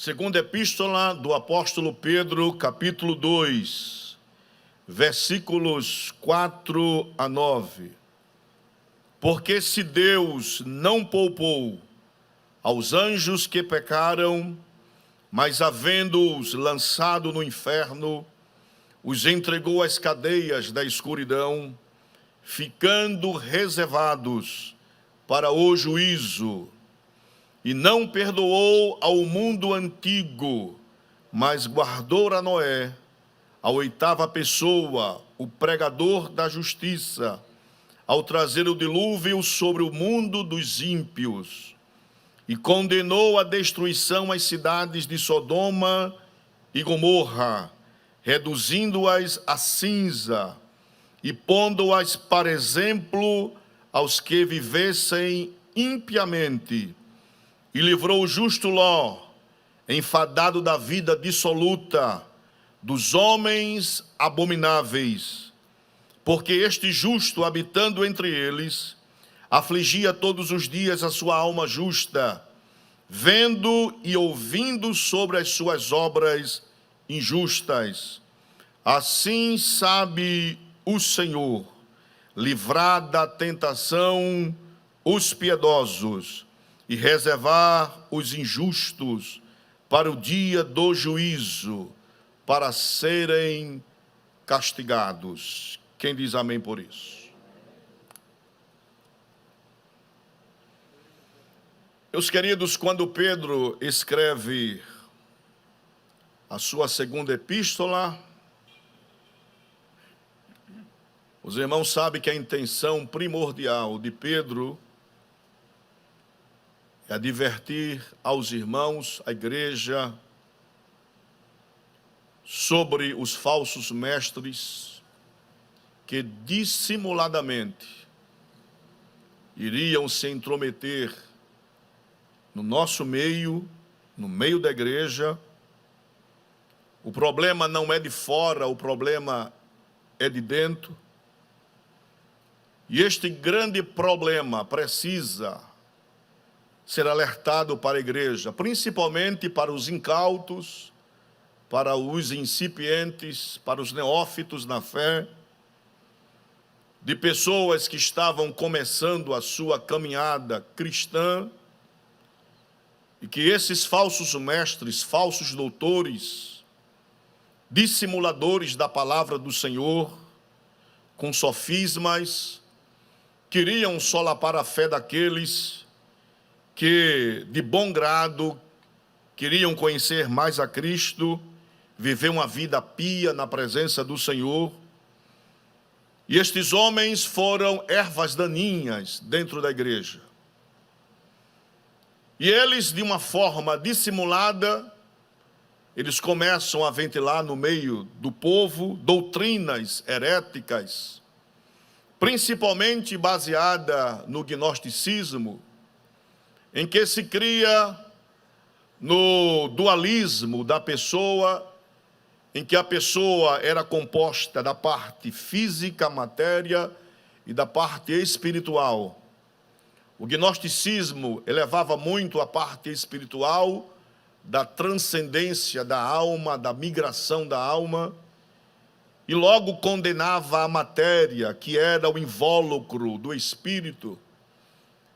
Segunda Epístola do Apóstolo Pedro, capítulo 2, versículos 4 a 9. Porque se Deus não poupou aos anjos que pecaram, mas havendo-os lançado no inferno, os entregou às cadeias da escuridão, ficando reservados para o juízo, e não perdoou ao mundo antigo, mas guardou a Noé, a oitava pessoa, o pregador da justiça, ao trazer o dilúvio sobre o mundo dos ímpios, e condenou à destruição as cidades de Sodoma e Gomorra, reduzindo-as a cinza, e pondo-as para exemplo aos que vivessem impiamente, e livrou o justo Ló, enfadado da vida dissoluta, dos homens abomináveis, porque este justo, habitando entre eles, afligia todos os dias a sua alma justa, vendo e ouvindo sobre as suas obras injustas. Assim sabe o Senhor livrar da tentação os piedosos e reservar os injustos para o dia do juízo, para serem castigados. Quem diz amém por isso? Meus queridos, quando Pedro escreve a sua segunda epístola, os irmãos sabem que a intenção primordial de Pedro é advertir aos irmãos, à igreja, sobre os falsos mestres que dissimuladamente iriam se intrometer no nosso meio, no meio da igreja. O problema não é de fora, o problema é de dentro. E este grande problema precisa ser alertado para a igreja, principalmente para os incautos, para os incipientes, para os neófitos na fé, de pessoas que estavam começando a sua caminhada cristã, e que esses falsos mestres, falsos doutores, dissimuladores da palavra do Senhor, com sofismas, queriam solapar a fé daqueles que, de bom grado, queriam conhecer mais a Cristo, viver uma vida pia na presença do Senhor. E estes homens foram ervas daninhas dentro da igreja. E eles, de uma forma dissimulada, eles começam a ventilar no meio do povo doutrinas heréticas, principalmente baseada no gnosticismo, em que se cria no dualismo da pessoa, em que a pessoa era composta da parte física, matéria, e da parte espiritual. O gnosticismo elevava muito a parte espiritual, da transcendência da alma, da migração da alma, e logo condenava a matéria, que era o invólucro do espírito.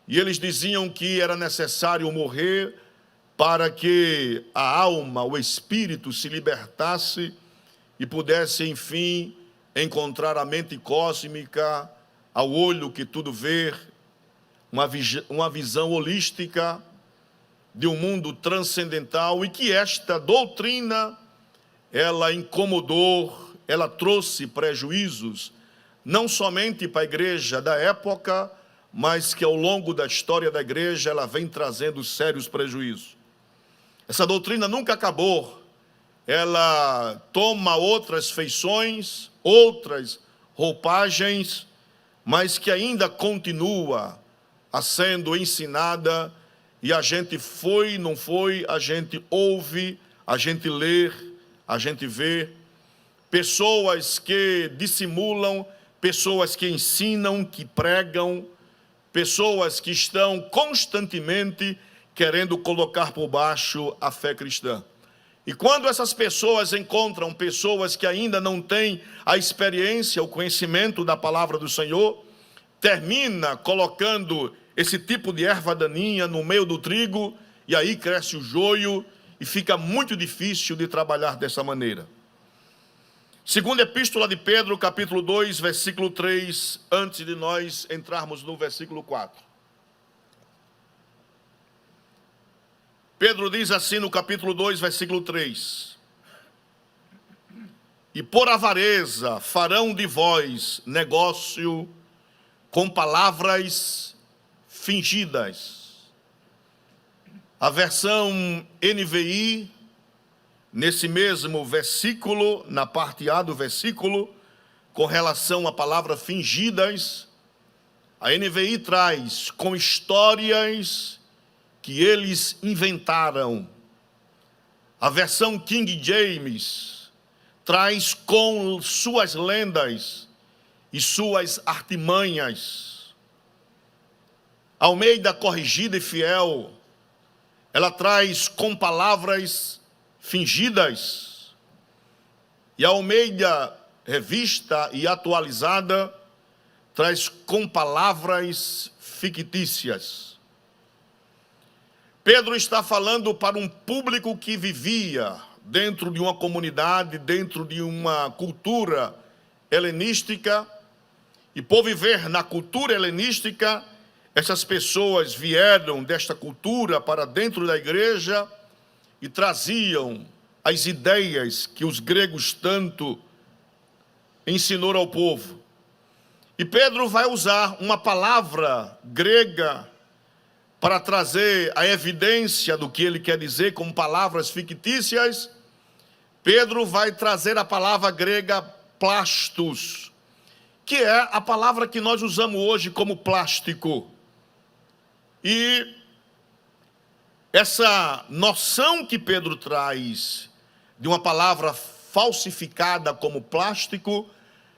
E eles diziam que era necessário morrer para que a alma, o espírito, se libertasse e pudesse, enfim, encontrar a mente cósmica, ao olho que tudo vê, uma visão holística de um mundo transcendental, e que esta doutrina, ela incomodou, ela trouxe prejuízos, não somente para a igreja da época, mas que ao longo da história da igreja ela vem trazendo sérios prejuízos. Essa doutrina nunca acabou, ela toma outras feições, outras roupagens, mas que ainda continua a sendo ensinada, e a gente foi, não foi, a gente ouve, a gente lê, a gente vê pessoas que dissimulam, pessoas que ensinam, que pregam, pessoas que estão constantemente querendo colocar por baixo a fé cristã. E quando essas pessoas encontram pessoas que ainda não têm a experiência, o conhecimento da palavra do Senhor, termina colocando esse tipo de erva daninha no meio do trigo, e aí cresce o joio, e fica muito difícil de trabalhar dessa maneira. Segunda Epístola de Pedro, capítulo 2, versículo 3, antes de nós entrarmos no versículo 4. Pedro diz assim no capítulo 2, versículo 3: E por avareza farão de vós negócio com palavras fingidas. A versão NVI, nesse mesmo versículo, na parte A do versículo, com relação à palavra fingidas, a NVI traz com histórias que eles inventaram. A versão King James traz com suas lendas e suas artimanhas. Almeida Corrigida e Fiel, ela traz com palavras fingidas. E a Almeida Revista e Atualizada traz com palavras fictícias. Pedro está falando para um público que vivia dentro de uma comunidade, dentro de uma cultura helenística, e por viver na cultura helenística, essas pessoas vieram desta cultura para dentro da igreja e traziam as ideias que os gregos tanto ensinaram ao povo. E Pedro vai usar uma palavra grega para trazer a evidência do que ele quer dizer com palavras fictícias. Pedro vai trazer a palavra grega plastos, que é a palavra que nós usamos hoje como plástico. E essa noção que Pedro traz de uma palavra falsificada como plástico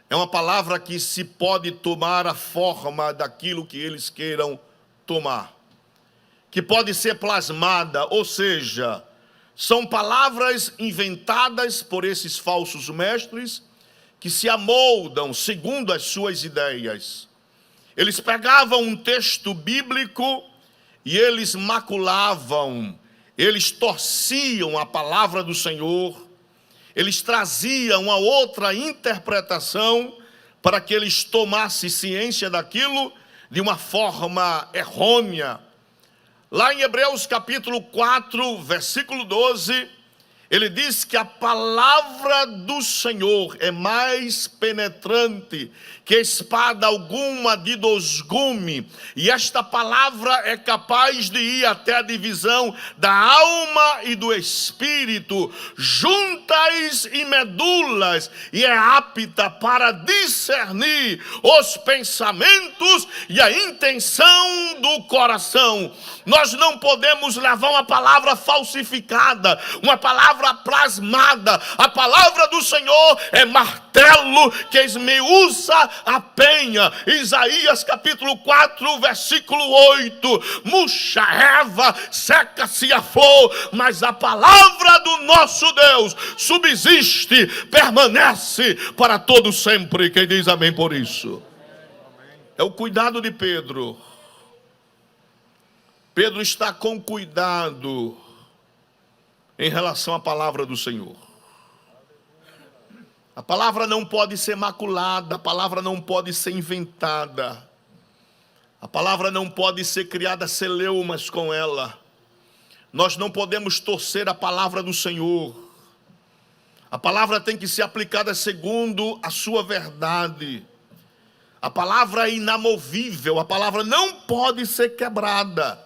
é uma palavra que se pode tomar a forma daquilo que eles queiram tomar, que pode ser plasmada, ou seja, são palavras inventadas por esses falsos mestres que se amoldam segundo as suas ideias. Eles pegavam um texto bíblico e eles maculavam, eles torciam a palavra do Senhor, eles traziam uma outra interpretação para que eles tomassem ciência daquilo de uma forma errônea. Lá em Hebreus capítulo 4, versículo 12, ele diz que a palavra do Senhor é mais penetrante que espada alguma de dois gumes, e esta palavra é capaz de ir até a divisão da alma e do espírito, juntas e medulas, e é apta para discernir os pensamentos e a intenção do coração. Nós não podemos levar uma palavra falsificada, uma palavra plasmada. A palavra do Senhor é martelo que esmiuça a penha. Isaías capítulo 4, versículo 8. Murcha a erva, seca-se a flor, mas a palavra do nosso Deus subsiste, permanece para todo sempre. Quem diz amém por isso? É o cuidado de Pedro. Pedro está com cuidado em relação à palavra do Senhor. A palavra não pode ser maculada, a palavra não pode ser inventada, a palavra não pode ser criada celeumas com ela. Nós não podemos torcer a palavra do Senhor. A palavra tem que ser aplicada segundo a sua verdade. A palavra é inamovível, a palavra não pode ser quebrada.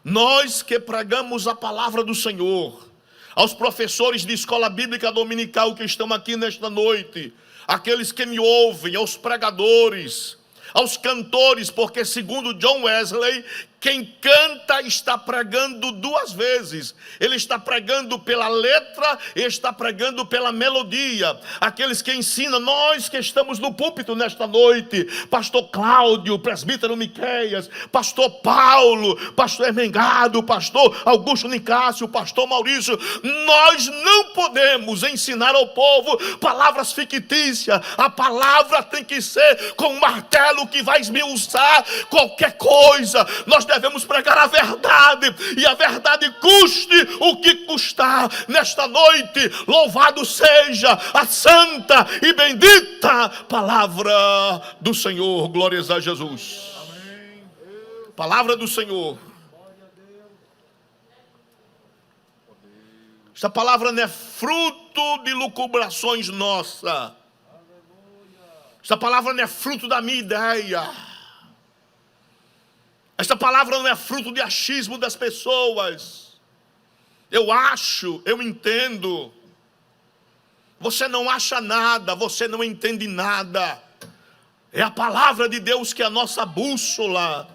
Nós que pregamos a palavra do Senhor, aos professores de escola bíblica dominical que estão aqui nesta noite, aqueles que me ouvem, aos pregadores, aos cantores, porque segundo John Wesley, Quem canta está pregando duas vezes. Ele está pregando pela letra e está pregando pela melodia. Aqueles que ensinam, nós que estamos no púlpito nesta noite, pastor Cláudio, presbítero Miqueias, pastor Paulo, pastor Hermengado, pastor Augusto Nicásio, pastor Maurício, nós não podemos ensinar ao povo palavras fictícias. A palavra tem que ser com um martelo que vai esmiuçar qualquer coisa. Nós devemos pregar a verdade, e a verdade custe o que custar. Nesta noite, louvado seja a santa e bendita palavra do Senhor. Glórias a Jesus. Amém. Palavra do Senhor. Esta palavra não é fruto de lucubrações nossas. Esta palavra não é fruto da minha ideia. Esta palavra não é fruto de achismo das pessoas. Eu acho, eu entendo. Você não acha nada, você não entende nada. É a palavra de Deus que é a nossa bússola.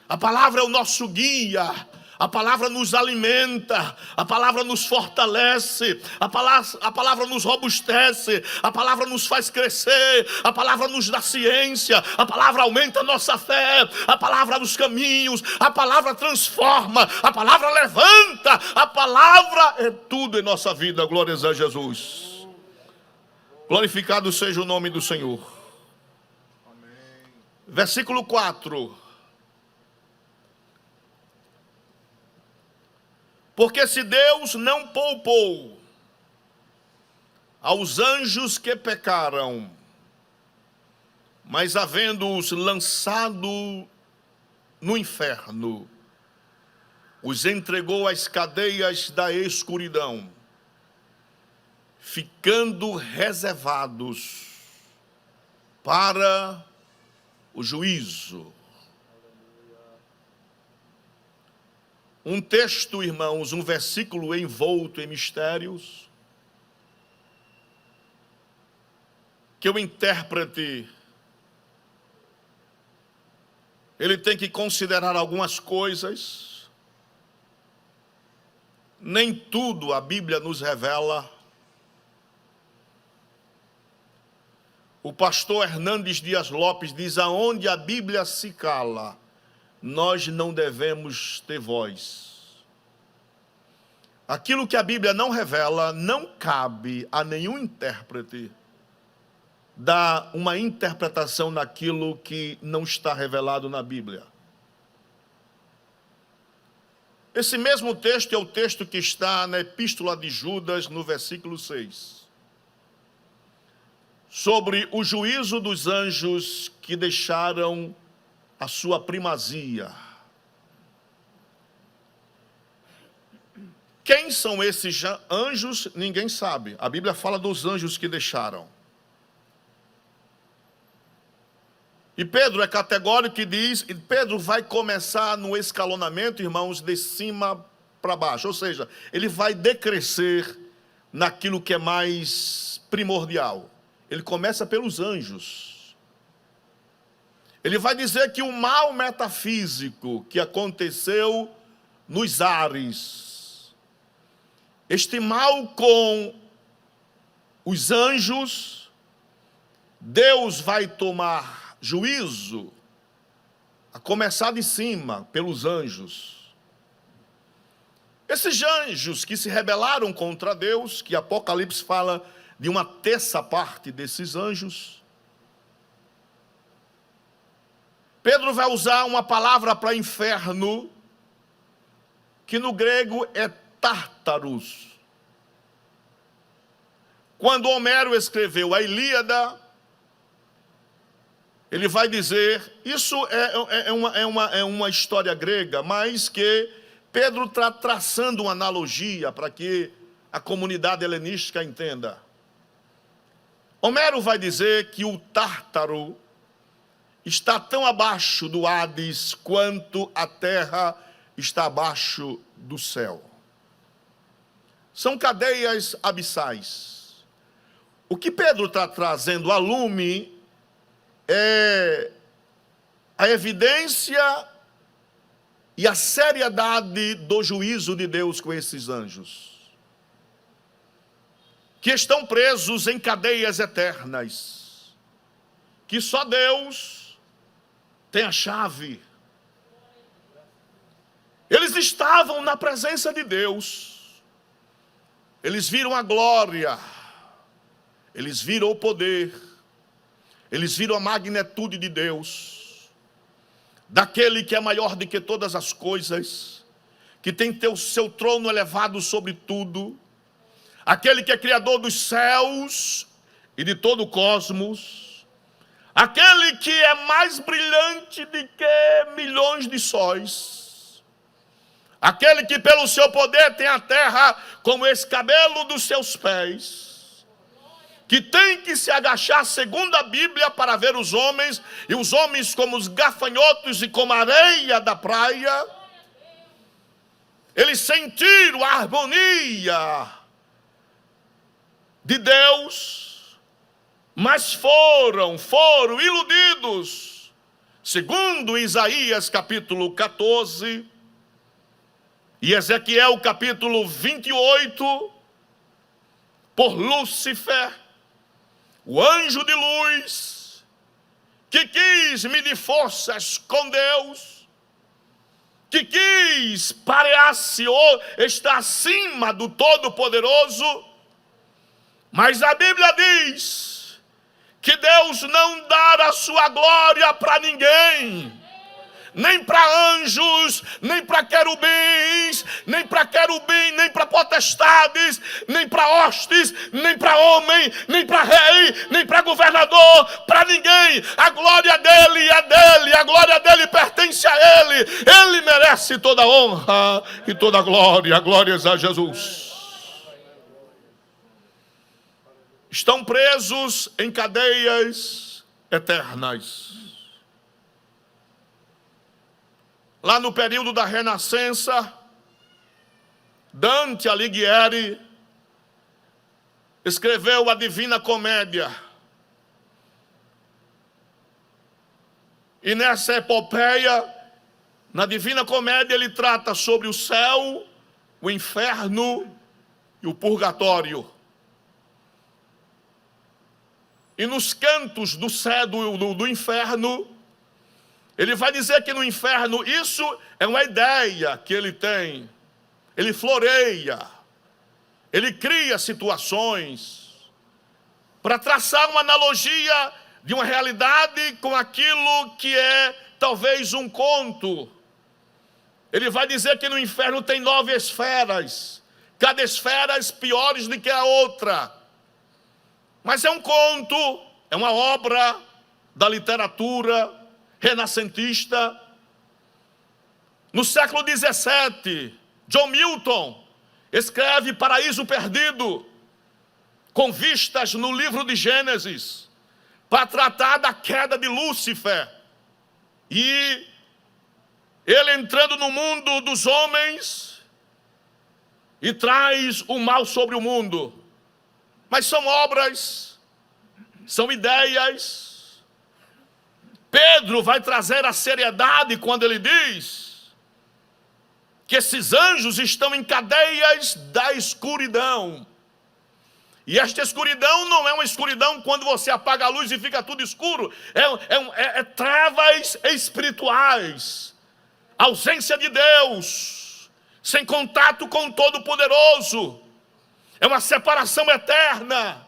A palavra é o nosso guia. A palavra nos alimenta, a palavra nos fortalece, a palavra nos robustece, a palavra nos faz crescer, a palavra nos dá ciência, a palavra aumenta a nossa fé, a palavra abre os caminhos, a palavra transforma, a palavra levanta, a palavra é tudo em nossa vida. Glórias a Jesus. Glorificado seja o nome do Senhor. Amém. Versículo 4. Porque se Deus não poupou aos anjos que pecaram, mas havendo-os lançado no inferno, os entregou às cadeias da escuridão, ficando reservados para o juízo. Um texto, irmãos, um versículo envolto em mistérios, que o intérprete, ele tem que considerar algumas coisas. Nem tudo a Bíblia nos revela. O pastor Hernandes Dias Lopes diz: aonde a Bíblia se cala, nós não devemos ter voz. Aquilo que a Bíblia não revela, não cabe a nenhum intérprete dar uma interpretação naquilo que não está revelado na Bíblia. Esse mesmo texto é o texto que está na Epístola de Judas, no versículo 6. Sobre o juízo dos anjos que deixaram a sua primazia. Quem são esses anjos? Ninguém sabe. A Bíblia fala dos anjos que deixaram. E Pedro é categórico e diz, e Pedro vai começar no escalonamento, irmãos, de cima para baixo. Ou seja, ele vai decrescer naquilo que é mais primordial. Ele começa pelos anjos. Ele vai dizer que o mal metafísico que aconteceu nos ares, este mal com os anjos, Deus vai tomar juízo, a começar de cima, pelos anjos. Esses anjos que se rebelaram contra Deus, que Apocalipse fala de uma terça parte desses anjos, Pedro vai usar uma palavra para inferno, que no grego é Tártaros. Quando Homero escreveu a Ilíada, ele vai dizer, isso é uma história grega, mas que Pedro está traçando uma analogia para que a comunidade helenística entenda. Homero vai dizer que o Tártaro está tão abaixo do Hades quanto a terra está abaixo do céu. São cadeias abissais. O que Pedro está trazendo a lume é a evidência e a seriedade do juízo de Deus com esses anjos, que estão presos em cadeias eternas, que só Deus tem a chave. Eles estavam na presença de Deus, eles viram a glória, eles viram o poder, eles viram a magnitude de Deus, daquele que é maior do que todas as coisas, que tem o seu trono elevado sobre tudo, aquele que é criador dos céus e de todo o cosmos, aquele que é mais brilhante do que milhões de sóis, aquele que pelo seu poder tem a terra como escabelo dos seus pés, que tem que se agachar segundo a Bíblia para ver os homens, e os homens como os gafanhotos e como a areia da praia. Eles sentiram a harmonia de Deus, mas foram iludidos, segundo Isaías capítulo 14 e Ezequiel capítulo 28, por Lúcifer, o anjo de luz, que quis medir forças com Deus, que quis parear-se ou estar acima do Todo-Poderoso. Mas a Bíblia diz que Deus não dá a sua glória para ninguém, nem para anjos, nem para querubins, nem para potestades, nem para hostes, nem para homem, nem para rei, nem para governador, para ninguém. A glória dele é dele, a glória dele pertence a ele. Ele merece toda a honra e toda a glória. Glórias a Jesus. Estão presos em cadeias eternas. Lá no período da Renascença, Dante Alighieri escreveu a Divina Comédia. E nessa epopeia, na Divina Comédia, ele trata sobre o céu, o inferno e o purgatório. E nos cantos do céu, do inferno, ele vai dizer que no inferno, isso é uma ideia que ele tem. Ele floreia, ele cria situações para traçar uma analogia de uma realidade com aquilo que é talvez um conto. Ele vai dizer que no inferno tem 9 esferas, cada esfera piores do que a outra. Mas é um conto, é uma obra da literatura renascentista. No século XVII, John Milton escreve Paraíso Perdido, com vistas no livro de Gênesis, para tratar da queda de Lúcifer. E ele entrando no mundo dos homens e traz o mal sobre o mundo. Mas são obras, são ideias. Pedro vai trazer a seriedade quando ele diz que esses anjos estão em cadeias da escuridão. E esta escuridão não é uma escuridão quando você apaga a luz e fica tudo escuro. É trevas espirituais, ausência de Deus, sem contato com o Todo-Poderoso. É uma separação eterna,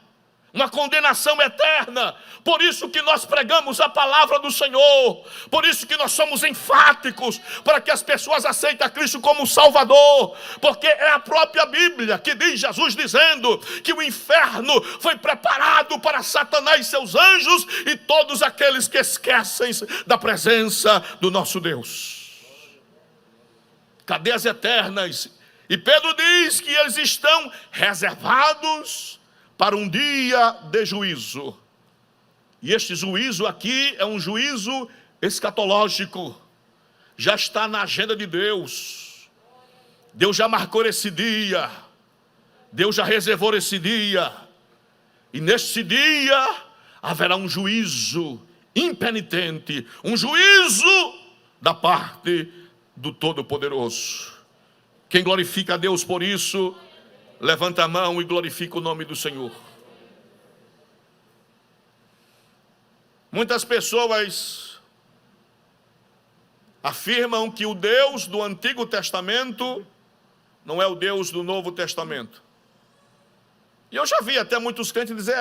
uma condenação eterna. Por isso que nós pregamos a palavra do Senhor, por isso que nós somos enfáticos, para que as pessoas aceitem a Cristo como Salvador, porque é a própria Bíblia que diz, Jesus dizendo, que o inferno foi preparado para Satanás e seus anjos, e todos aqueles que esquecem da presença do nosso Deus. Cadeias eternas. E Pedro diz que eles estão reservados para um dia de juízo. E este juízo aqui é um juízo escatológico. Já está na agenda de Deus. Deus já marcou esse dia. Deus já reservou esse dia. E nesse dia haverá um juízo impenitente. Um juízo da parte do Todo-Poderoso. Quem glorifica a Deus por isso, levanta a mão e glorifica o nome do Senhor. Muitas pessoas afirmam que o Deus do Antigo Testamento não é o Deus do Novo Testamento. E eu já vi até muitos crentes dizer,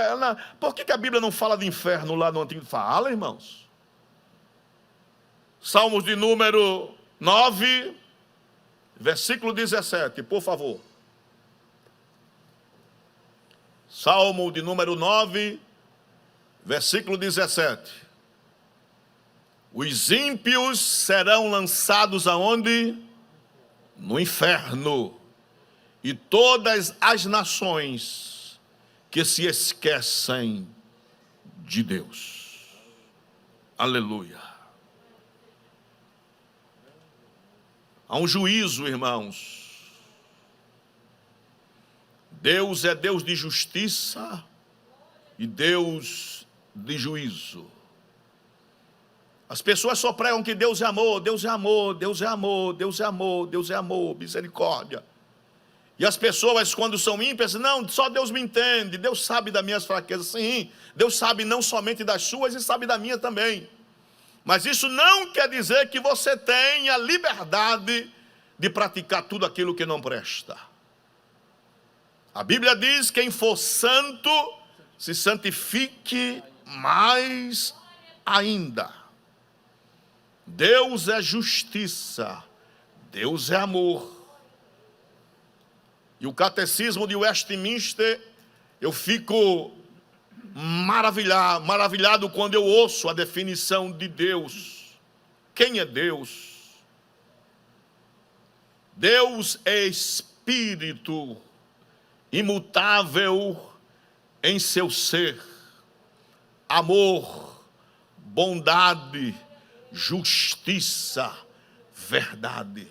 por que a Bíblia não fala de inferno lá no Antigo? Fala, irmãos. Salmos de número 9, versículo 17, por favor. Salmo de número 9, versículo 17. Os ímpios serão lançados aonde? No inferno. E todas as nações que se esquecem de Deus. Aleluia. Há um juízo, irmãos. Deus é Deus de justiça e Deus de juízo. As pessoas só pregam que Deus é amor, Deus é amor, Deus é amor, Deus é amor, Deus é amor, misericórdia. E as pessoas, quando são ímpias, não, só Deus me entende, Deus sabe das minhas fraquezas. Sim, Deus sabe não somente das suas, e sabe da minha também. Mas isso não quer dizer que você tenha liberdade de praticar tudo aquilo que não presta. A Bíblia diz: quem for santo, se santifique mais ainda. Deus é justiça, Deus é amor. E o catecismo de Westminster, eu fico maravilhado quando eu ouço a definição de Deus. Quem é Deus? Deus é espírito imutável em seu ser, amor, bondade, justiça, verdade.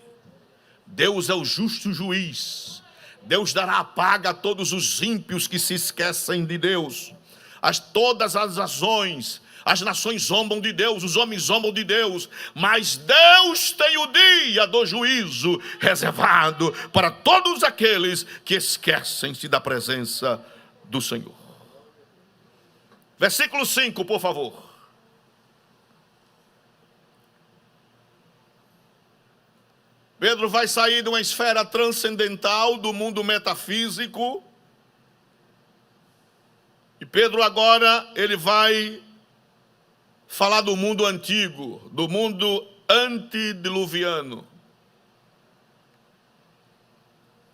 Deus é o justo juiz. Deus dará a paga a todos os ímpios que se esquecem de Deus. Todas as nações, as nações zombam de Deus, os homens zombam de Deus, mas Deus tem o dia do juízo reservado para todos aqueles que esquecem-se da presença do Senhor. Versículo 5, por favor. Pedro vai sair de uma esfera transcendental do mundo metafísico. E Pedro agora, ele vai falar do mundo antigo, do mundo antediluviano.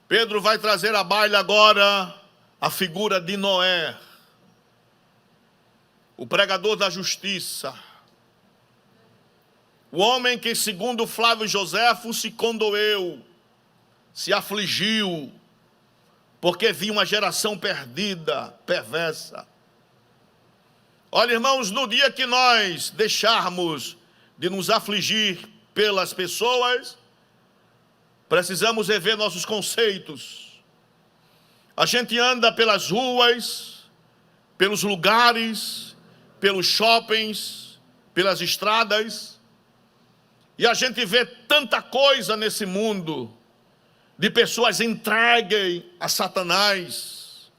Pedro vai trazer à baila agora a figura de Noé, o pregador da justiça. O homem que, segundo Flávio Joséfo, se condoeu, se afligiu, porque viu uma geração perdida, perversa. Olha, irmãos, no dia que nós deixarmos de nos afligir pelas pessoas, precisamos rever nossos conceitos. A gente anda pelas ruas, pelos lugares, pelos shoppings, pelas estradas, e a gente vê tanta coisa nesse mundo, de pessoas entregues a Satanás,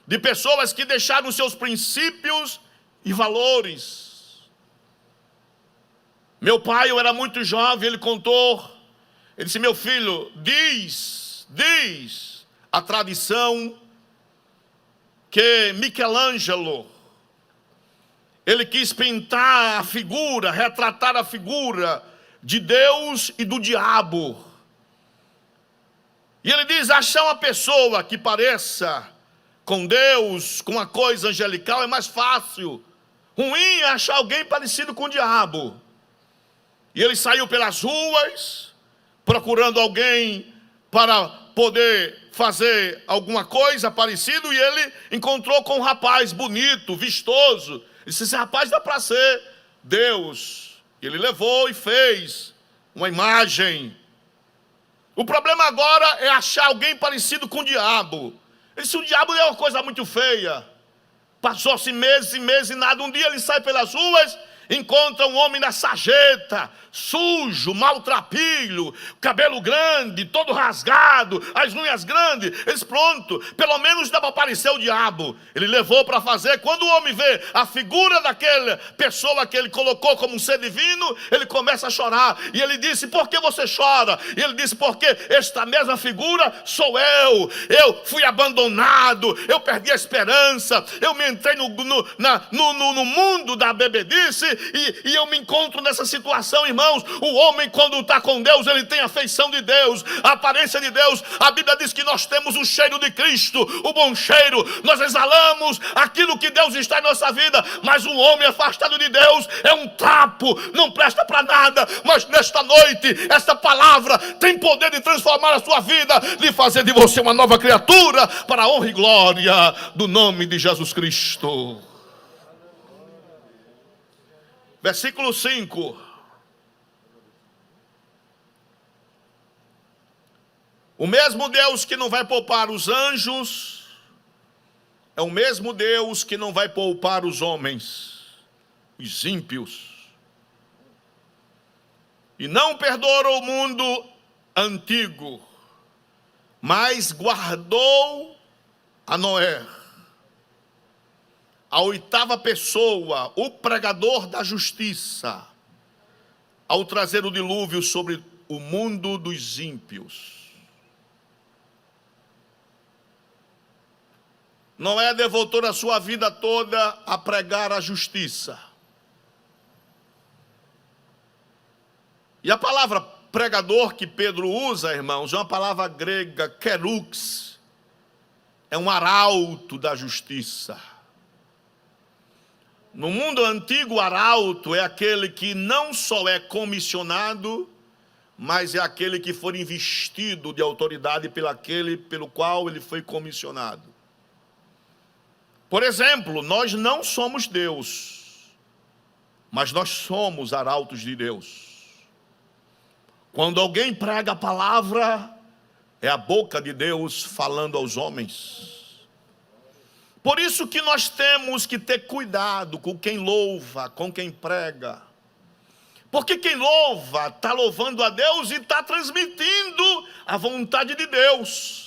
de pessoas que deixaram seus princípios e valores. Meu pai, eu era muito jovem, ele contou, ele disse: meu filho, diz a tradição que Michelangelo, ele quis pintar a figura, retratar a figura de Deus e do diabo. E ele diz: achar uma pessoa que pareça com Deus, com uma coisa angelical, é mais fácil. Ruim é achar alguém parecido com o diabo. E ele saiu pelas ruas, procurando alguém para poder fazer alguma coisa parecida, e ele encontrou com um rapaz bonito, vistoso. Ele disse: esse rapaz dá para ser Deus. Ele levou e fez uma imagem. O problema agora é achar alguém parecido com o diabo. Ele disse: o diabo é uma coisa muito feia. Passou-se meses e meses e nada. Um dia ele sai pelas ruas encontra um homem na sarjeta, sujo, maltrapilho, cabelo grande, todo rasgado, as unhas grandes. Eles, pronto, pelo menos dá para aparecer o diabo. Ele levou para fazer. Quando o homem vê a figura daquela pessoa que ele colocou como um ser divino, ele começa a chorar. E ele disse: por que você chora? E ele disse: porque esta mesma figura sou eu. Eu fui abandonado, eu perdi a esperança, eu me entrei no mundo da bebedice e eu me encontro nessa situação, irmãos. O homem, quando está com Deus, ele tem a feição de Deus, a aparência de Deus. A Bíblia diz que nós temos o cheiro de Cristo, o bom cheiro. Nós exalamos aquilo que Deus está em nossa vida. Mas um homem afastado de Deus é um trapo, não presta para nada. Mas nesta noite, esta palavra tem poder de transformar a sua vida, de fazer de você uma nova criatura, para a honra e glória do nome de Jesus Cristo. Versículo 5. O mesmo Deus que não vai poupar os anjos é o mesmo Deus que não vai poupar os homens, os ímpios. E não perdoou o mundo antigo, mas guardou a Noé, a oitava pessoa, o pregador da justiça, ao trazer o dilúvio sobre o mundo dos ímpios. Noé devotou a sua vida toda a pregar a justiça. E a palavra pregador que Pedro usa, irmãos, é uma palavra grega, kerux. É um arauto da justiça. No mundo antigo, o arauto é aquele que não só é comissionado, mas é aquele que for investido de autoridade pelo qual ele foi comissionado. Por exemplo, nós não somos Deus, mas nós somos arautos de Deus. Quando alguém prega a palavra, é a boca de Deus falando aos homens. Por isso que nós temos que ter cuidado com quem louva, com quem prega. Porque quem louva está louvando a Deus e está transmitindo a vontade de Deus.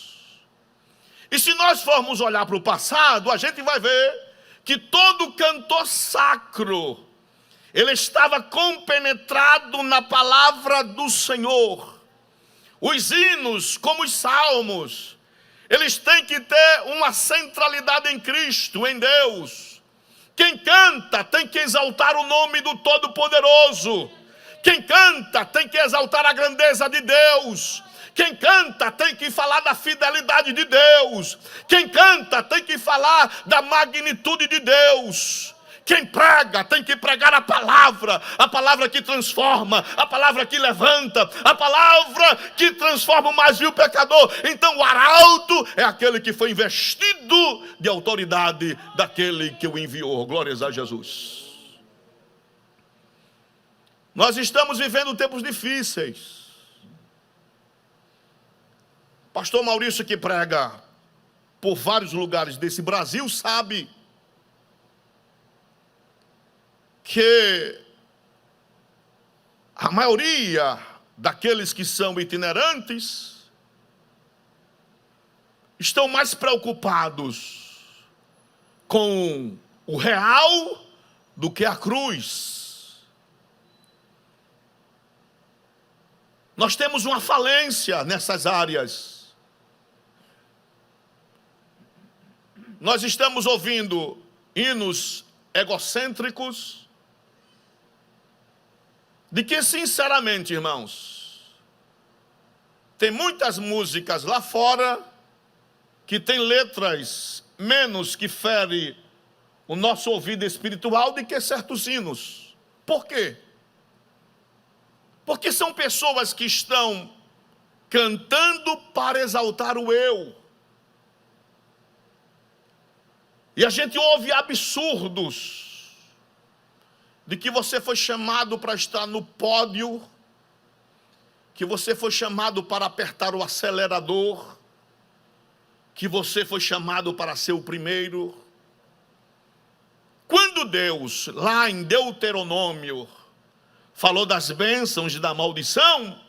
E se nós formos olhar para o passado, a gente vai ver que todo cantor sacro, ele estava compenetrado na palavra do Senhor. Os hinos, como os salmos, eles têm que ter uma centralidade em Cristo, em Deus. Quem canta tem que exaltar o nome do Todo-Poderoso. Quem canta tem que exaltar a grandeza de Deus. Quem canta tem que falar da fidelidade de Deus. Quem canta tem que falar da magnitude de Deus. Quem prega tem que pregar a palavra que transforma, a palavra que levanta, a palavra que transforma o mais vil pecador. Então o arauto é aquele que foi investido de autoridade daquele que o enviou. Glórias a Jesus. Nós estamos vivendo tempos difíceis. Pastor Maurício, que prega por vários lugares desse Brasil, sabe que a maioria daqueles que são itinerantes estão mais preocupados com o real do que a cruz. Nós temos uma falência nessas áreas. Nós estamos ouvindo hinos egocêntricos, de que, sinceramente, irmãos, tem muitas músicas lá fora que tem letras menos que ferem o nosso ouvido espiritual do que certos hinos. Por quê? Porque são pessoas que estão cantando para exaltar o eu. E a gente ouve absurdos de que você foi chamado para estar no pódio, que você foi chamado para apertar o acelerador, que você foi chamado para ser o primeiro. Quando quando Deus, lá em Deuteronômio, falou das bênçãos e da maldição,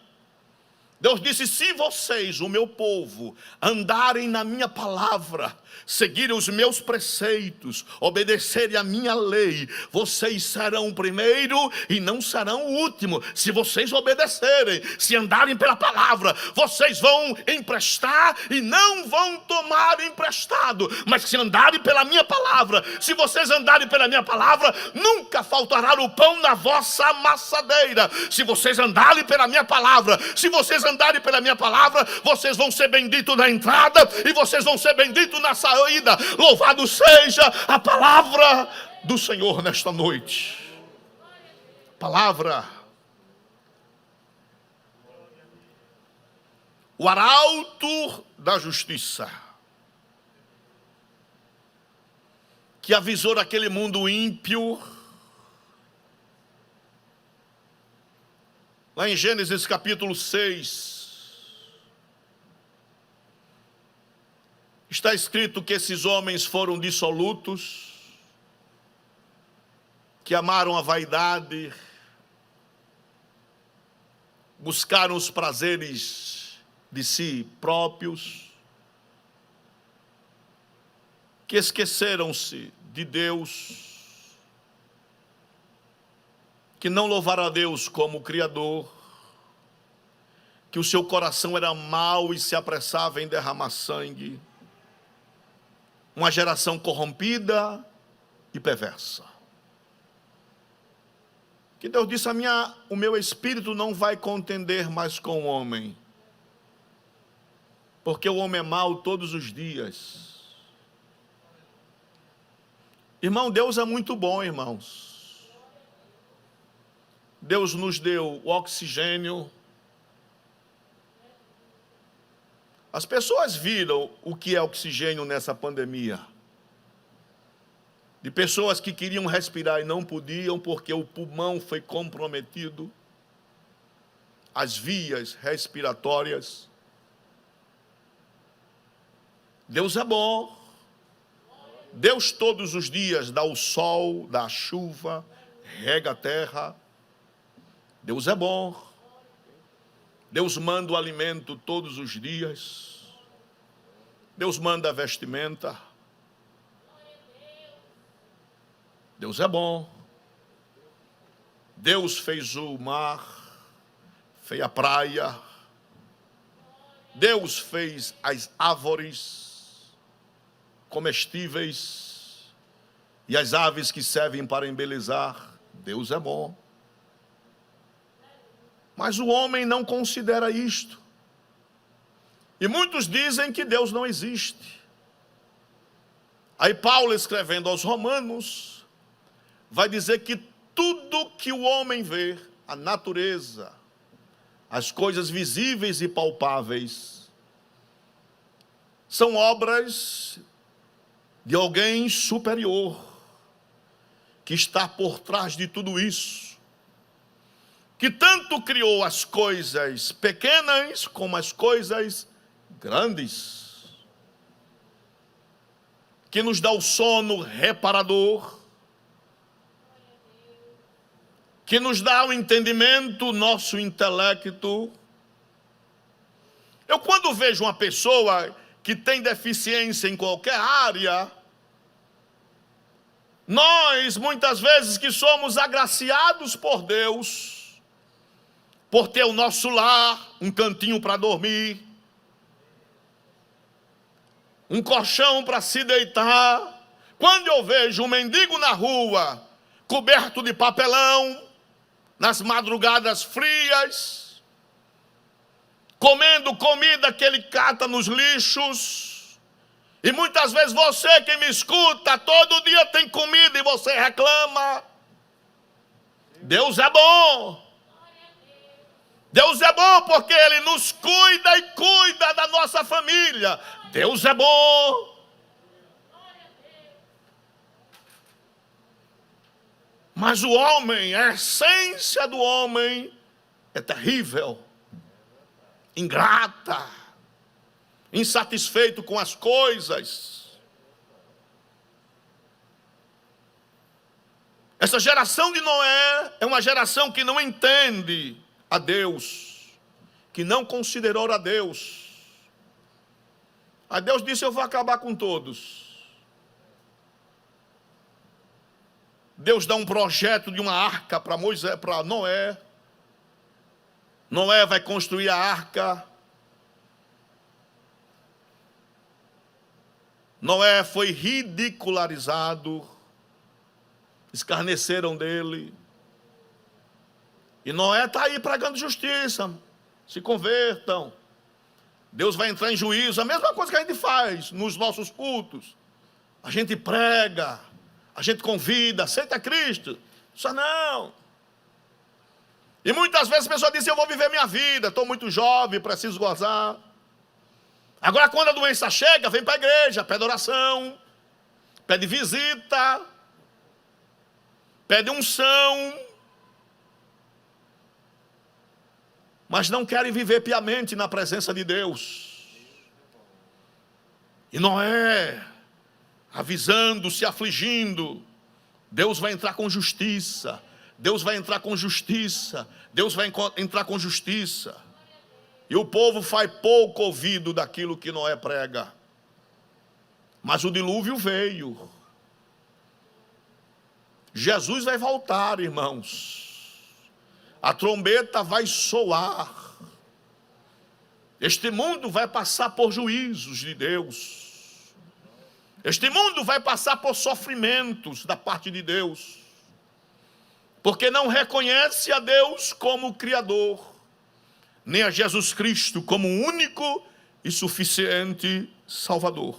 Deus disse: se vocês, o meu povo, andarem na minha palavra, seguirem os meus preceitos, obedecerem a minha lei, vocês serão o primeiro e não serão o último. Se vocês obedecerem, se andarem pela palavra, vocês vão emprestar e não vão tomar emprestado. Mas se andarem pela minha palavra, se vocês andarem pela minha palavra, nunca faltará o pão na vossa amassadeira. Se vocês andarem pela minha palavra, se vocês andarem pela minha palavra, vocês vão ser benditos na entrada e vocês vão ser benditos na saída. Louvado seja a palavra do Senhor nesta noite. Palavra. O arauto da justiça, que avisou aquele mundo ímpio. Lá em Gênesis capítulo 6, está escrito que esses homens foram dissolutos, que amaram a vaidade, buscaram os prazeres de si próprios, que esqueceram-se de Deus, que não louvaram a Deus como Criador, que o seu coração era mau e se apressava em derramar sangue. Uma geração corrompida e perversa. Que Deus disse: o meu espírito não vai contender mais com o homem, porque o homem é mau todos os dias. Irmão, Deus é muito bom, irmãos. Deus nos deu o oxigênio. As pessoas viram o que é oxigênio nessa pandemia. De pessoas que queriam respirar e não podiam porque o pulmão foi comprometido, as vias respiratórias. Deus é bom. Deus todos os dias dá o sol, dá a chuva, rega a terra. Deus é bom. Deus manda o alimento todos os dias. Deus manda a vestimenta. Deus é bom. Deus fez o mar, fez a praia. Deus fez as árvores comestíveis e as aves que servem para embelezar. Deus é bom. Mas o homem não considera isto. E muitos dizem que Deus não existe. Aí Paulo, escrevendo aos Romanos, vai dizer que tudo que o homem vê, a natureza, as coisas visíveis e palpáveis, são obras de alguém superior, que está por trás de tudo isso, que tanto criou as coisas pequenas como as coisas grandes, que nos dá o sono reparador, que nos dá o entendimento, o nosso intelecto. Eu, quando vejo uma pessoa que tem deficiência em qualquer área, nós, muitas vezes, que somos agraciados por Deus, por ter o nosso lar, um cantinho para dormir, um colchão para se deitar. Quando eu vejo um mendigo na rua, coberto de papelão, nas madrugadas frias, comendo comida que ele cata nos lixos, e muitas vezes você que me escuta, todo dia tem comida e você reclama. Deus é bom. Deus é bom porque Ele nos cuida e cuida da nossa família. Deus é bom. Mas o homem, a essência do homem é terrível, ingrata, insatisfeito com as coisas. Essa geração de Noé é uma geração que não entende a Deus, que não considerou a Deus. Aí Deus disse: eu vou acabar com todos. Deus dá um projeto de uma arca para Moisés, para Noé. Noé vai construir a arca. Noé foi ridicularizado, escarneceram dele. E Noé está aí pregando justiça. Se convertam. Deus vai entrar em juízo. A mesma coisa que a gente faz nos nossos cultos. A gente prega, a gente convida, aceita Cristo. Só não. E muitas vezes a pessoa diz: eu vou viver minha vida, estou muito jovem, preciso gozar. Agora, quando a doença chega, vem para a igreja, pede oração, pede visita, pede unção, mas não querem viver piamente na presença de Deus. E Noé, avisando, se afligindo, Deus vai entrar com justiça, Deus vai entrar com justiça, Deus vai entrar com justiça. E o povo faz pouco ouvido daquilo que Noé prega. Mas o dilúvio veio. Jesus vai voltar, irmãos. A trombeta vai soar. Este mundo vai passar por juízos de Deus. Este mundo vai passar por sofrimentos da parte de Deus. Porque não reconhece a Deus como Criador, nem a Jesus Cristo como único e suficiente Salvador.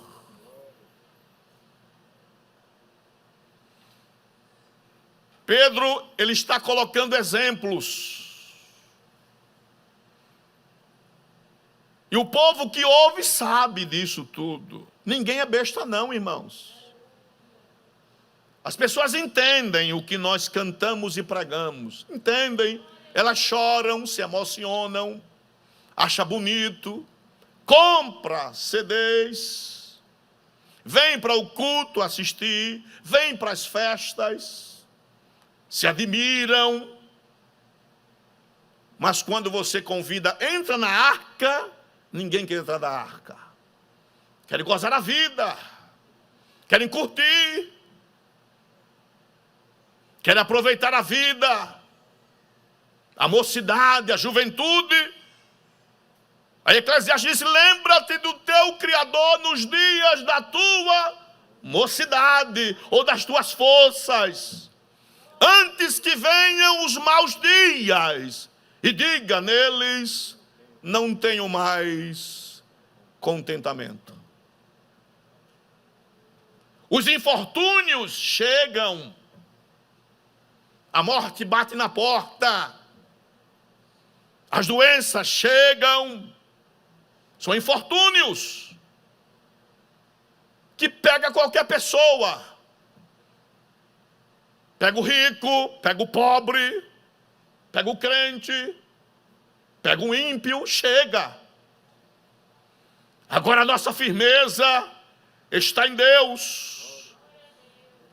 Pedro, ele está colocando exemplos. E o povo que ouve sabe disso tudo. Ninguém é besta não, irmãos. As pessoas entendem o que nós cantamos e pregamos. Entendem. Elas choram, se emocionam, acham bonito, compra CDs, vem para o culto assistir, vem para as festas, se admiram. Mas quando você convida, entra na arca, ninguém quer entrar na arca. Querem gozar a vida, querem curtir, querem aproveitar a vida, a mocidade, a juventude. A Eclesiastes diz: lembra-te do teu Criador nos dias da tua mocidade ou das tuas forças, antes que venham os maus dias, e diga neles: não tenho mais contentamento. Os infortúnios chegam, a morte bate na porta, as doenças chegam, são infortúnios que pega qualquer pessoa. Pega o rico, pega o pobre, pega o crente, pega o ímpio, chega. Agora a nossa firmeza está em Deus.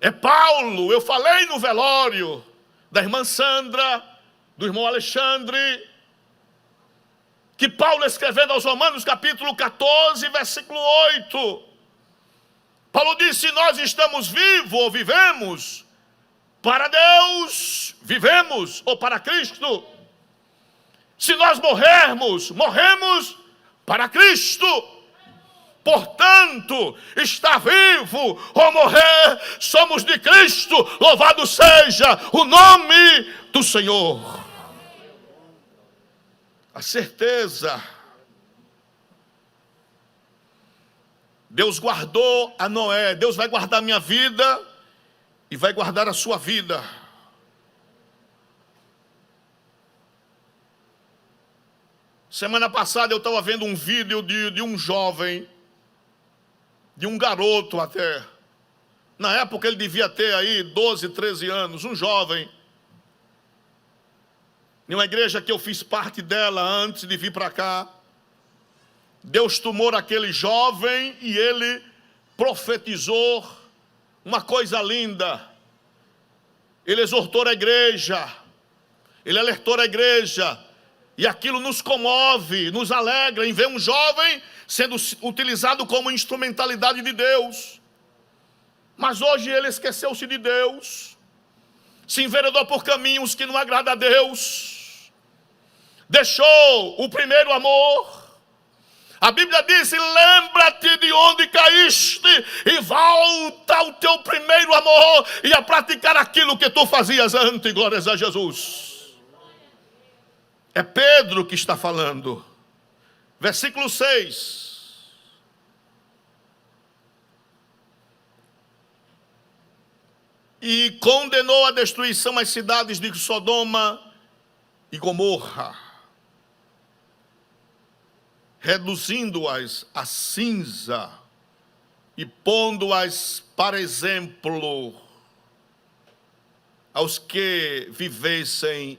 É Paulo, eu falei no velório da irmã Sandra, do irmão Alexandre, que Paulo, escrevendo aos Romanos, capítulo 14, versículo 8, Paulo disse: nós estamos vivos ou vivemos para Deus, vivemos ou para Cristo. Se nós morrermos, morremos para Cristo. Portanto, estar vivo ou morrer, somos de Cristo. Louvado seja o nome do Senhor. A certeza. Deus guardou a Noé. Deus vai guardar a minha vida e vai guardar a sua vida. Semana passada eu estava vendo um vídeo de um jovem, de um garoto até. Na época ele devia ter aí 12, 13 anos, um jovem. Em uma igreja que eu fiz parte dela antes de vir para cá. Deus tomou aquele jovem e ele profetizou uma coisa linda. ele exortou a igreja, ele alertou a igreja, e aquilo nos comove, nos alegra em ver um jovem sendo utilizado como instrumentalidade de Deus. Mas hoje ele esqueceu-se de Deus, se enveredou por caminhos que não agradam a Deus, deixou o primeiro amor. A Bíblia diz: lembra-te de onde caíste e volta ao teu primeiro amor e a praticar aquilo que tu fazias antes. Glórias a Jesus. É Pedro que está falando. Versículo 6. E condenou a destruição as cidades de Sodoma e Gomorra, reduzindo-as a cinza e pondo-as para exemplo aos que vivessem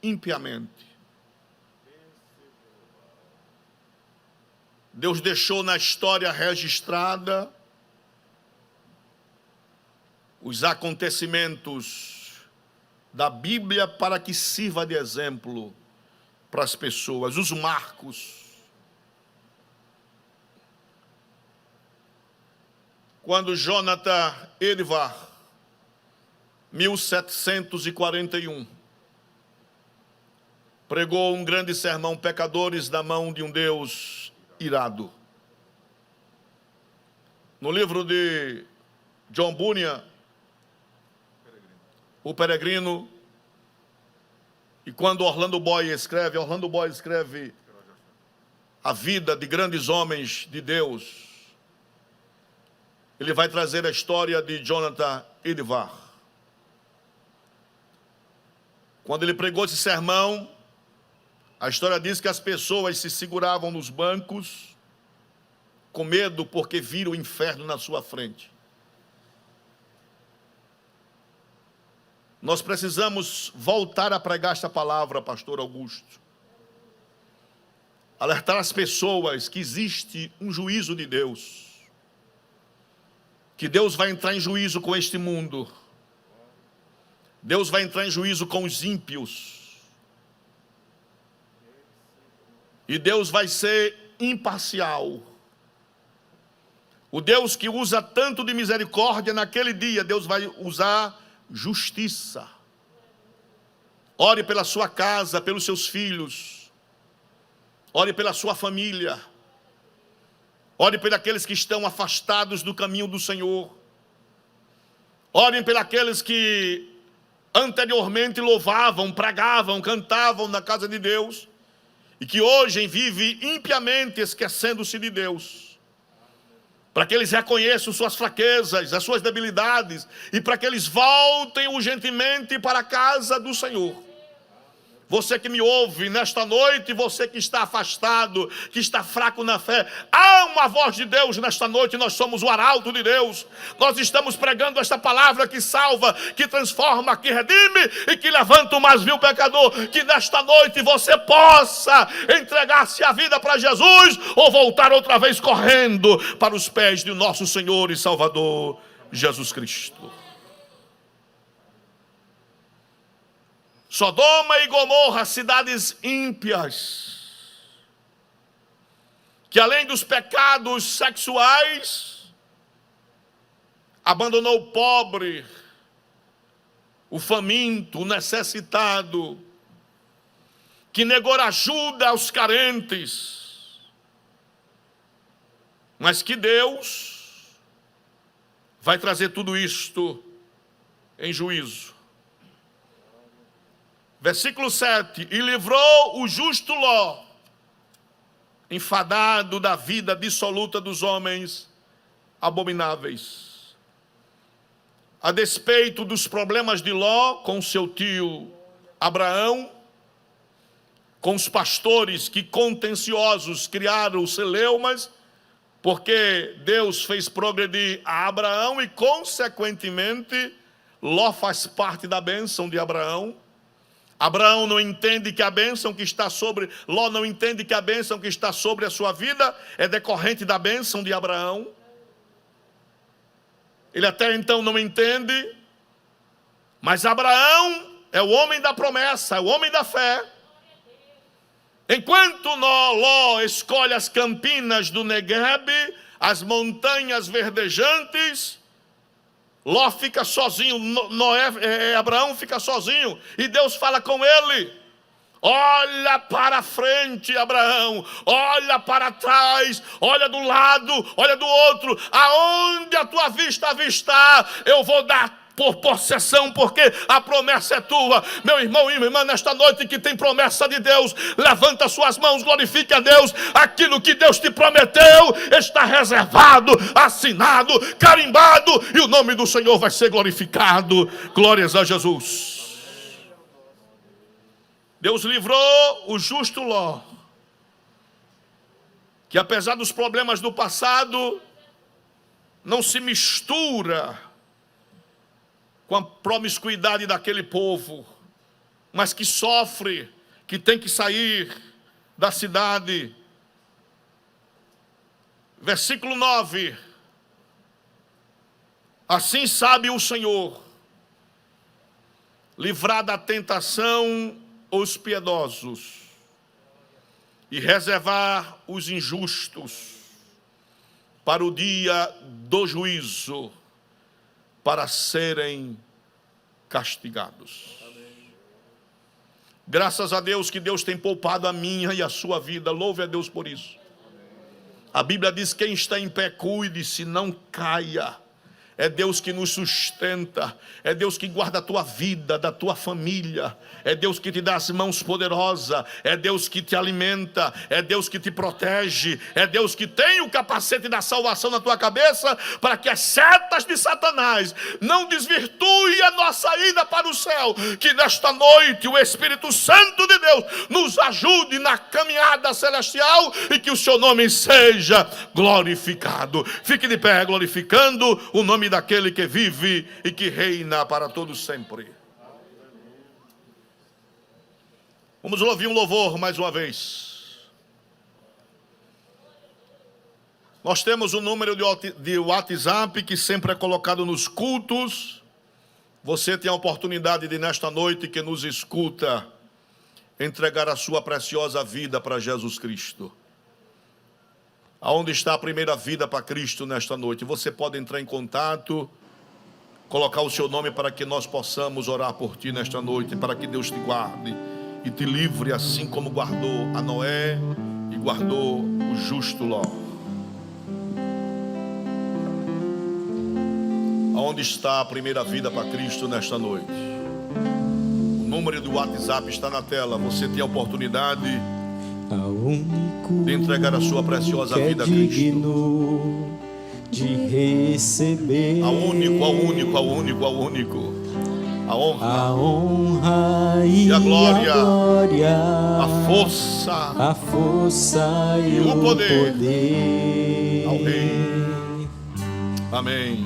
impiamente. Deus deixou na história registrada os acontecimentos da Bíblia para que sirva de exemplo para as pessoas, os marcos. Quando Jonathan Edwards, 1741, pregou um grande sermão, Pecadores da Mão de um Deus Irado. No livro de John Bunyan, O Peregrino, e quando Orlando Boyd escreve a vida de grandes homens de Deus, ele vai trazer a história de Jonathan Edwards. Quando ele pregou esse sermão, a história diz que as pessoas se seguravam nos bancos com medo porque viram o inferno na sua frente. Nós precisamos voltar a pregar esta palavra, pastor Augusto. Alertar as pessoas que existe um juízo de Deus. Que Deus vai entrar em juízo com este mundo. Deus vai entrar em juízo com os ímpios. E Deus vai ser imparcial. O Deus que usa tanto de misericórdia, naquele dia Deus vai usar justiça. Ore pela sua casa, pelos seus filhos. Ore pela sua família. Ore por aqueles que estão afastados do caminho do Senhor. Orem por aqueles que anteriormente louvavam, pregavam, cantavam na casa de Deus e que hoje vivem impiamente esquecendo-se de Deus. Para que eles reconheçam suas fraquezas, as suas debilidades e para que eles voltem urgentemente para a casa do Senhor. Você que me ouve nesta noite, você que está afastado, que está fraco na fé, há uma voz de Deus nesta noite, nós somos o arauto de Deus. Nós estamos pregando esta palavra que salva, que transforma, que redime e que levanta o mais vil pecador. Que nesta noite você possa entregar-se a vida para Jesus ou voltar outra vez correndo para os pés do nosso Senhor e Salvador Jesus Cristo. Sodoma e Gomorra, cidades ímpias, que além dos pecados sexuais, abandonou o pobre, o faminto, o necessitado, que negou ajuda aos carentes, mas que Deus vai trazer tudo isto em juízo. Versículo 7, e livrou o justo Ló, enfadado da vida dissoluta dos homens abomináveis. A despeito dos problemas de Ló com seu tio Abraão, com os pastores que contenciosos criaram os celeumas, porque Deus fez progredir a Abraão e consequentemente Ló faz parte da bênção de Abraão. Abraão não entende que a bênção que está sobre, Ló não entende que a bênção que está sobre a sua vida é decorrente da bênção de Abraão. Ele até então não entende Mas Abraão é o homem da promessa, é o homem da fé. Enquanto Ló escolhe as campinas do Negueb, as montanhas verdejantes, Ló fica sozinho, Abraão fica sozinho, e Deus fala com ele: olha para frente, Abraão, olha para trás, olha do lado, olha do outro, aonde a tua vista avistar, eu vou dar por possessão, porque a promessa é tua. Meu irmão e minha irmã, nesta noite que tem promessa de Deus, levanta suas mãos, glorifique a Deus. Aquilo que Deus te prometeu está reservado, assinado, carimbado, e o nome do Senhor vai ser glorificado. Glórias a Jesus. Deus livrou o justo Ló, que apesar dos problemas do passado, não se mistura com a promiscuidade daquele povo, mas que sofre, que tem que sair da cidade. Versículo 9: assim sabe o Senhor livrar da tentação os piedosos e reservar os injustos para o dia do juízo, para serem castigados. Graças a Deus que Deus tem poupado a minha e a sua vida. Louve a Deus por isso. A Bíblia diz: quem está em pé, cuide-se, não caia. É Deus que nos sustenta, é Deus que guarda a tua vida, da tua família, é Deus que te dá as mãos poderosas, é Deus que te alimenta, é Deus que te protege, é Deus que tem o capacete da salvação na tua cabeça, para que as setas de Satanás não desvirtuem a nossa ida para o céu. Que nesta noite o Espírito Santo de Deus nos ajude na caminhada celestial, e que o seu nome seja glorificado. Fique de pé glorificando o nome daquele que vive e que reina para todos sempre. Vamos ouvir um louvor mais uma vez. Nós temos um número de WhatsApp que sempre é colocado nos cultos. Você tem a oportunidade de, nesta noite que nos escuta, entregar a sua preciosa vida para Jesus Cristo. Aonde está a primeira vida para Cristo nesta noite? Você pode entrar em contato, colocar o seu nome para que nós possamos orar por ti nesta noite, para que Deus te guarde e te livre, assim como guardou a Noé e guardou o justo Ló. Aonde está a primeira vida para Cristo nesta noite? O número do WhatsApp está na tela. Você tem a oportunidade de entregar a sua preciosa vida a Cristo. De receber ao único, a honra e a glória, a força e o poder ao Rei. Amém.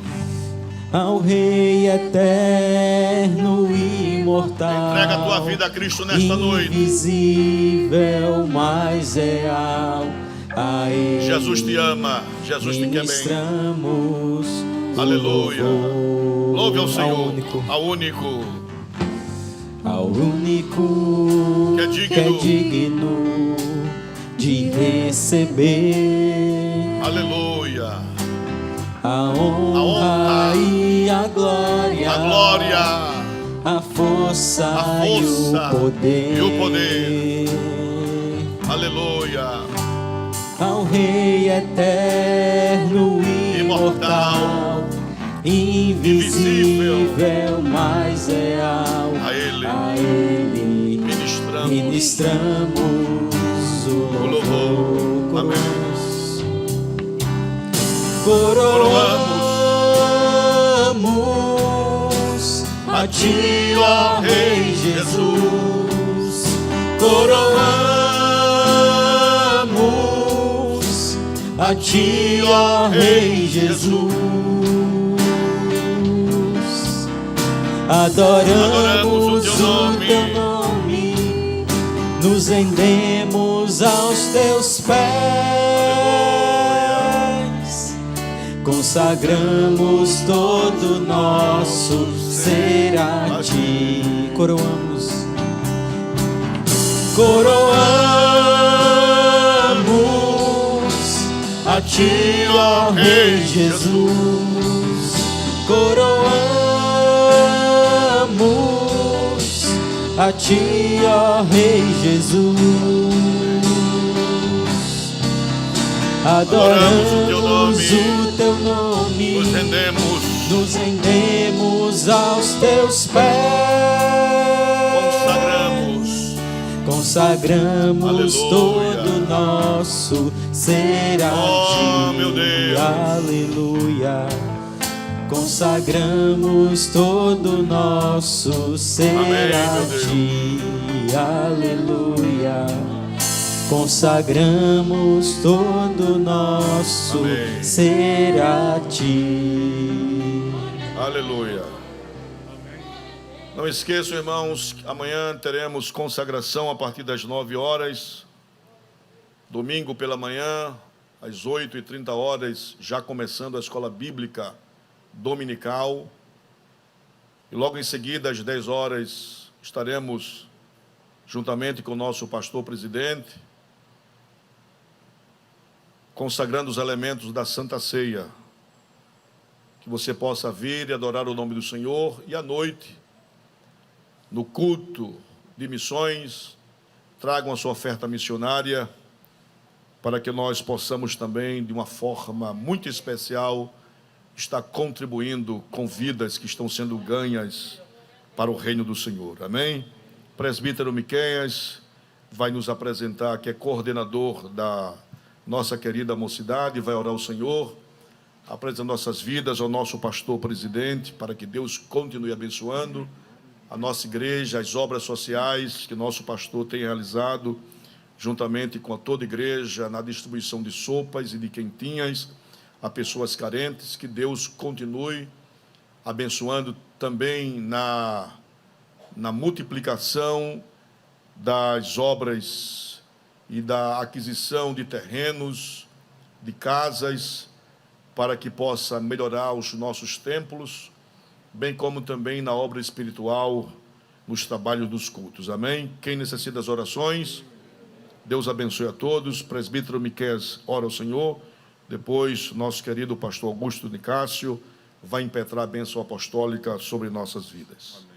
Ao Rei eterno e imortal, entrega a tua vida a Cristo nesta noite. Invisível, mas real, a Ele Jesus te ama, Jesus te quer bem. Aleluia. Louve ao Senhor, ao único que é digno de receber. Aleluia. A honra e a glória, a força e o poder. Aleluia. Ao Rei eterno e imortal, invisível, mas real, a Ele ministramos o louvor. Amém. Coroamos a Ti, ó Rei Jesus. Coroamos a Ti, ó Rei Jesus. Adoramos o Teu nome, nos rendemos aos Teus pés. consagramos todo nosso ser a ti. Coroamos a ti, ó Rei Jesus. Coroamos a ti, ó Rei Jesus. Adoramos o teu nome, nos rendemos aos teus pés, consagramos todo nosso ser a ti, meu Deus. Aleluia. Consagramos todo nosso ser a ti, aleluia. Consagramos todo nosso ser a ti. Aleluia. Não esqueçam, irmãos, amanhã teremos consagração a partir das 9 horas. Domingo pela manhã, às 8h30, já começando a escola bíblica dominical. E logo em seguida, às 10 horas, estaremos juntamente com o nosso pastor presidente, consagrando os elementos da Santa Ceia, que você possa vir e adorar o nome do Senhor. E à noite, no culto de missões, tragam a sua oferta missionária, para que nós possamos também, de uma forma muito especial, estar contribuindo com vidas que estão sendo ganhas para o reino do Senhor. Amém? Presbítero Miqueias vai nos apresentar, que é coordenador da nossa querida mocidade, vai orar ao Senhor, apresentando nossas vidas ao nosso pastor presidente, para que Deus continue abençoando a nossa igreja, as obras sociais que nosso pastor tem realizado, juntamente com toda a igreja, na distribuição de sopas e de quentinhas a pessoas carentes. Que Deus continue abençoando também na multiplicação das obras e da aquisição de terrenos, de casas, para que possa melhorar os nossos templos, bem como também na obra espiritual, nos trabalhos dos cultos. Amém? Quem necessita das orações, Deus abençoe a todos. Presbítero Miqueias ora ao Senhor. Depois, nosso querido pastor Augusto Nicásio vai impetrar a bênção apostólica sobre nossas vidas. Amém.